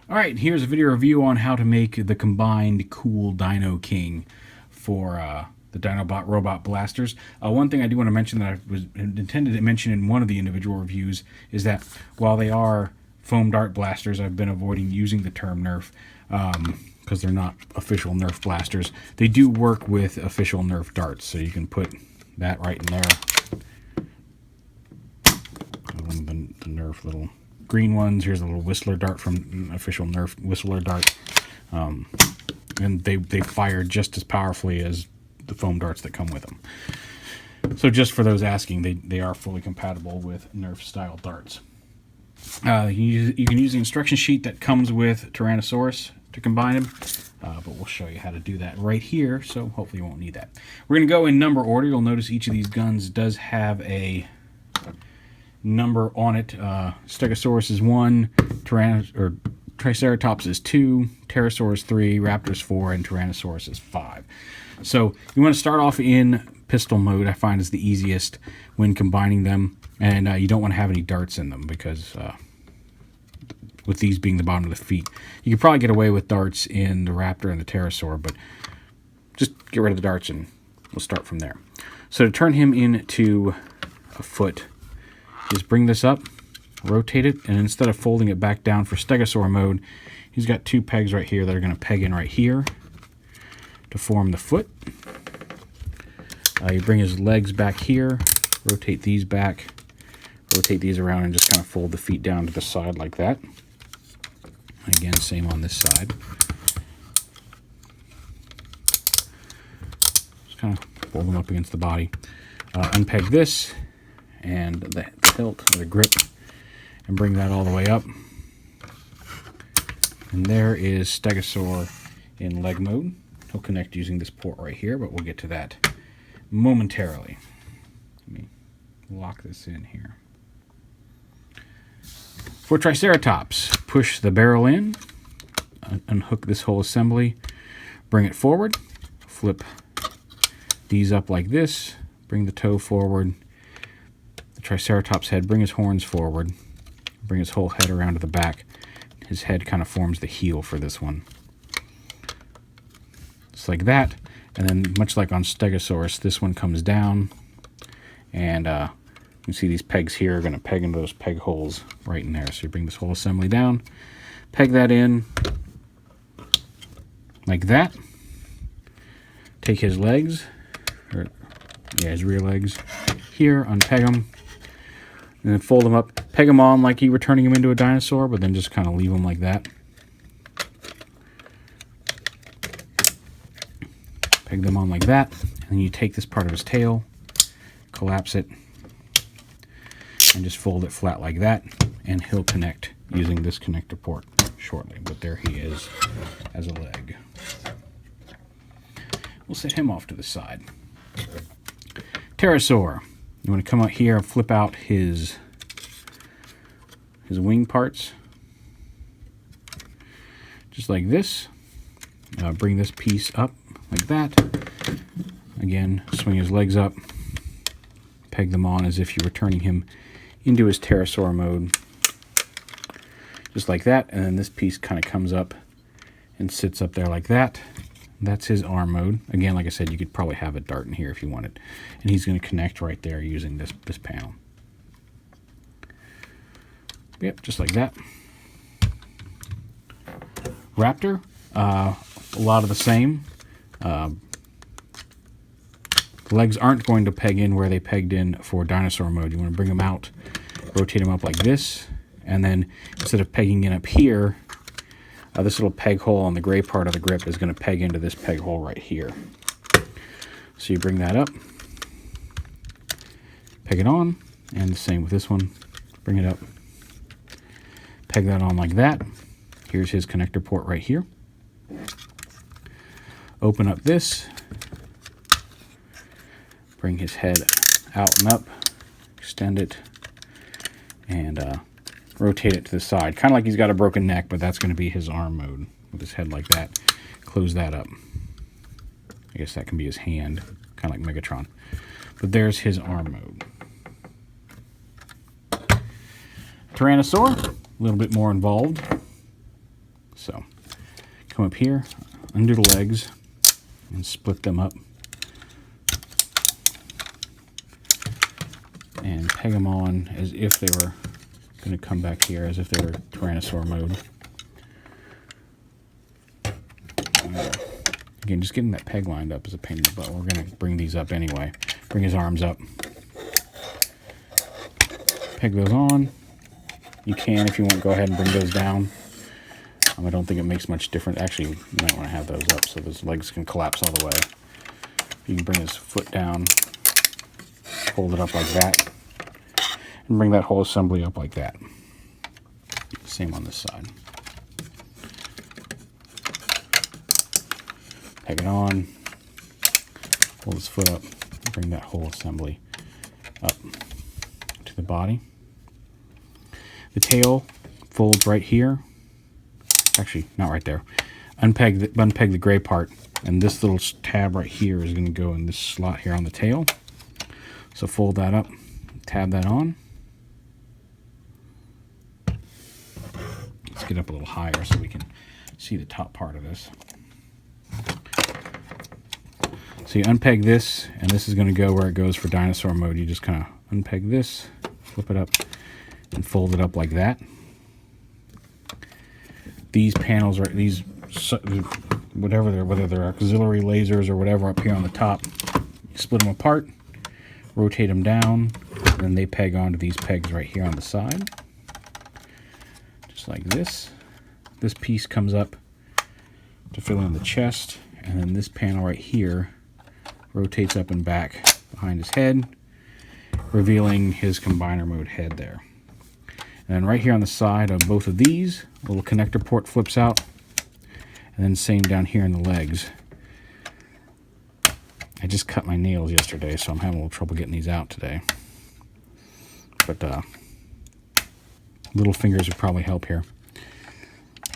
Alright, here's a video review on how to make the combined cool Dino King for the Dinobot robot blasters. One thing I do want to mention that I was intended to mention in one of the individual reviews is that while they are foam dart blasters, I've been avoiding using the term Nerf because they're not official Nerf blasters. They do work with official Nerf darts, so you can put that right in there. One of the Nerf little green ones. Here's a little Whistler dart from official Nerf Whistler dart. And they fire just as powerfully as the foam darts that come with them. So just for those asking, they are fully compatible with Nerf style darts. You can use the instruction sheet that comes with Tyrannosaurus to combine them, but we'll show you how to do that right here, so hopefully you won't need that. We're going to go in number order. You'll notice each of these guns does have a number on it. Stegosaurus is 1, Triceratops is 2, Pterosaur is 3, Raptor is 4, and Tyrannosaurus is 5. So you want to start off in pistol mode. I find is the easiest when combining them, and you don't want to have any darts in them because with these being the bottom of the feet, you could probably get away with darts in the Raptor and the Pterosaur, but just get rid of the darts and we'll start from there. So to turn him into a foot, just bring this up, rotate it, and instead of folding it back down for Stegosaur mode, he's got 2 pegs right here that are going to peg in right here to form the foot. You bring his legs back here, rotate these back, rotate these around, and just kind of fold the feet down to the side like that. Again, same on this side. Just kind of fold them up against the body. Unpeg this and the tilt or the grip and bring that all the way up. And there is Stegosaur in leg mode. He'll connect using this port right here, but we'll get to that momentarily. Let me lock this in here. For Triceratops, push the barrel in, unhook this whole assembly, bring it forward, flip these up like this, bring the toe forward, the Triceratops head, bring his horns forward, bring his whole head around to the back. His head kind of forms the heel for this one. Just like that, and then much like on Stegosaurus, this one comes down, and you can see these pegs here are going to peg into those peg holes right in there. So you bring this whole assembly down, peg that in like that. Take his legs, his rear legs here, unpeg them, and then fold them up. Peg them on like you were turning him into a dinosaur, but then just kind of leave them like that. Peg them on like that, and then you take this part of his tail, collapse it, and just fold it flat like that, and he'll connect using this connector port shortly. But there he is as a leg. We'll set him off to the side. Pterosaur. You want to come out here and flip out his wing parts, just like this. Bring this piece up like that. Again, swing his legs up, peg them on as if you were turning him into his Pterosaur mode, just like that. And then this piece kind of comes up and sits up there like that. That's his arm mode. Again, like I said, you could probably have a dart in here if you wanted, and he's going to connect right there using this panel. Yep, just like that. Raptor, a lot of the same. Legs aren't going to peg in where they pegged in for dinosaur mode. You want to bring them out, rotate them up like this, and then instead of pegging in up here, this little peg hole on the gray part of the grip is going to peg into this peg hole right here. So you bring that up, peg it on, and the same with this one. Bring it up, peg that on like that. Here's his connector port right here. Open up this, bring his head out and up, extend it, and rotate it to the side. Kind of like he's got a broken neck, but that's going to be his arm mode with his head like that. Close that up. I guess that can be his hand, kind of like Megatron. But there's his arm mode. Tyrannosaur, a little bit more involved. So come up here, undo the legs, and split them up. And peg them on as if they were going to come back here, as if they were Tyrannosaur mode. Again, just getting that peg lined up is a pain in the butt. We're going to bring these up anyway. Bring his arms up. Peg those on. You can, if you want, go ahead and bring those down. I don't think it makes much difference. Actually, you might want to have those up so those legs can collapse all the way. You can bring his foot down, hold it up like that, and bring that whole assembly up like that. Same on this side. Peg it on, hold his foot up, bring that whole assembly up to the body. The tail folds right here. Actually, not right there. Unpeg the gray part, and this little tab right here is going to go in this slot here on the tail. So fold that up, tab that on. Let's get up a little higher so we can see the top part of this. So you unpeg this, and this is going to go where it goes for dinosaur mode. You just kind of unpeg this, flip it up, and fold it up like that. These panels are whether they're auxiliary lasers or whatever up here on the top. You split them apart, rotate them down, and then they peg onto these pegs right here on the side, just like this. This piece comes up to fill in the chest, and then this panel right here rotates up and back behind his head, revealing his combiner mode head there. And then right here on the side of both of these, a little connector port flips out, and then same down here in the legs. I just cut my nails yesterday, so I'm having a little trouble getting these out today. But little fingers would probably help here.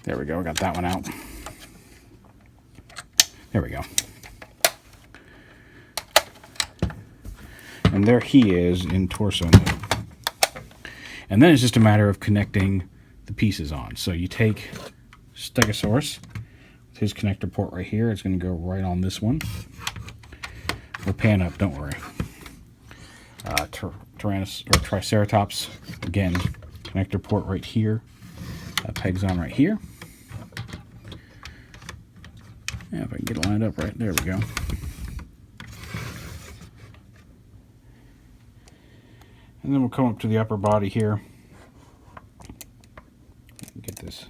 There we go, I got that one out. There we go. And there he is in torso mode. And then it's just a matter of connecting the pieces on. So you take Stegosaur with his connector port right here. It's going to go right on this one. We'll pan up, don't worry. Triceratops, again, connector port right here. That pegs on right here. Yeah, if I can get it lined up right, there we go. And then we'll come up to the upper body here. Get this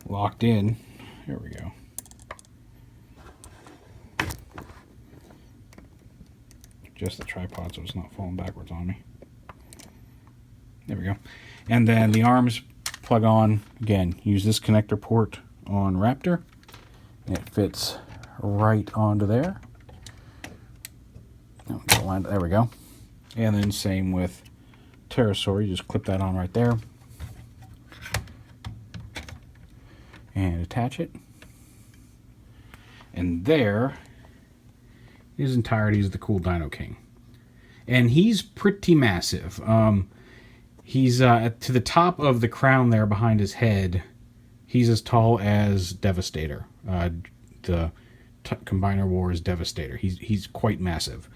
locked in. There we go. Adjust the tripod so it's not falling backwards on me. There we go. And then the arms plug on. Again, use this connector port on Raptor. And it fits right onto there. There we go. And then same with Pterosaur, you just clip that on right there. And attach it. And there, in his entirety, is the cool Dino King. And he's pretty massive. He's to the top of the crown there behind his head. He's as tall as Devastator. The Combiner Wars Devastator. He's quite massive.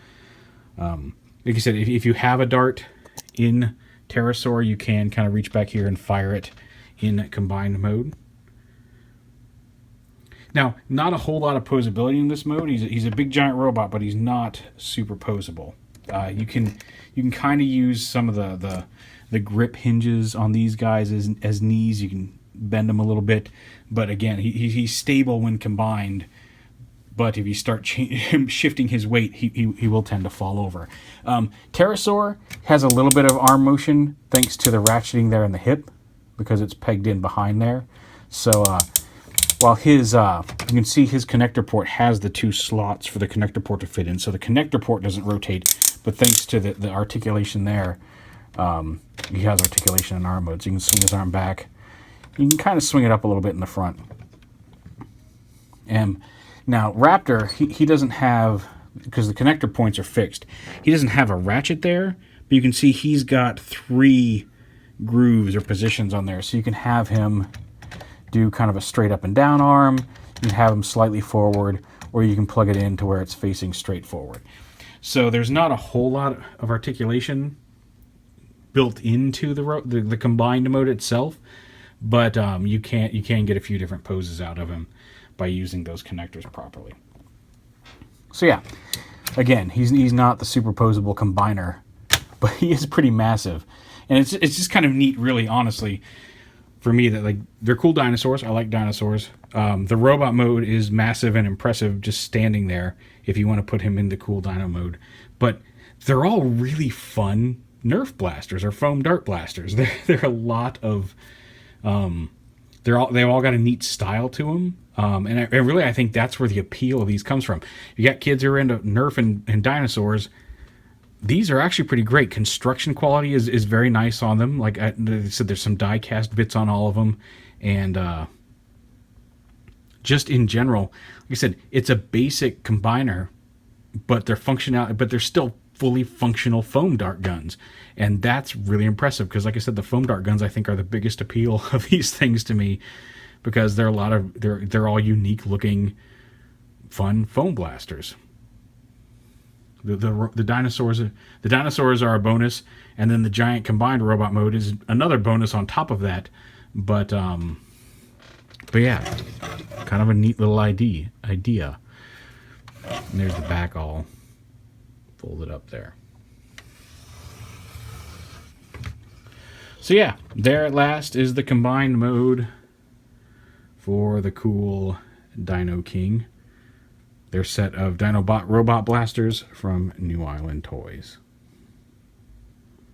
Like I said, if you have a dart in Pterosaur, you can kind of reach back here and fire it in combined mode. Now, not a whole lot of posability in this mode. He's a big giant robot, but he's not super posable. You can kind of use some of the grip hinges on these guys as knees. You can bend them a little bit, but again, he's stable when combined. But if you start shifting his weight, he will tend to fall over. Pterosaur has a little bit of arm motion thanks to the ratcheting there in the hip, because it's pegged in behind there. So while his, you can see his connector port has the two slots for the connector port to fit in. So the connector port doesn't rotate, but thanks to the articulation there, he has articulation in arm mode. So you can swing his arm back. You can kind of swing it up a little bit in the front. Now, Raptor, he doesn't have, because the connector points are fixed, he doesn't have a ratchet there, but you can see he's got 3 grooves or positions on there, so you can have him do kind of a straight up and down arm. You can have them slightly forward, or you can plug it in to where it's facing straight forward. So there's not a whole lot of articulation built into the combined mode itself, but you can get a few different poses out of him by using those connectors properly. So yeah, again, he's not the superposable combiner, but he is pretty massive, and it's just kind of neat, really, honestly, for me, that like they're cool dinosaurs. I like dinosaurs. The robot mode is massive and impressive, just standing there if you want to put him into cool dino mode. But they're all really fun Nerf blasters or foam dart blasters. They're a lot of they've all got a neat style to them. And I think that's where the appeal of these comes from. You got kids who are into Nerf and dinosaurs. These are actually pretty great. Construction quality is very nice on them. Like I said, there's some die-cast bits on all of them. And just in general, like I said, it's a basic combiner, but they're still fully functional foam dart guns. And that's really impressive because, like I said, the foam dart guns, I think, are the biggest appeal of these things to me, because they're all unique looking, fun foam blasters. The dinosaurs are a bonus, and then the giant combined robot mode is another bonus on top of that. But yeah, kind of a neat little idea. And there's the back all folded up there. So yeah, there at last is the combined mode for the cool Dino King. Their set of Dinobot robot blasters from Newisland Toys.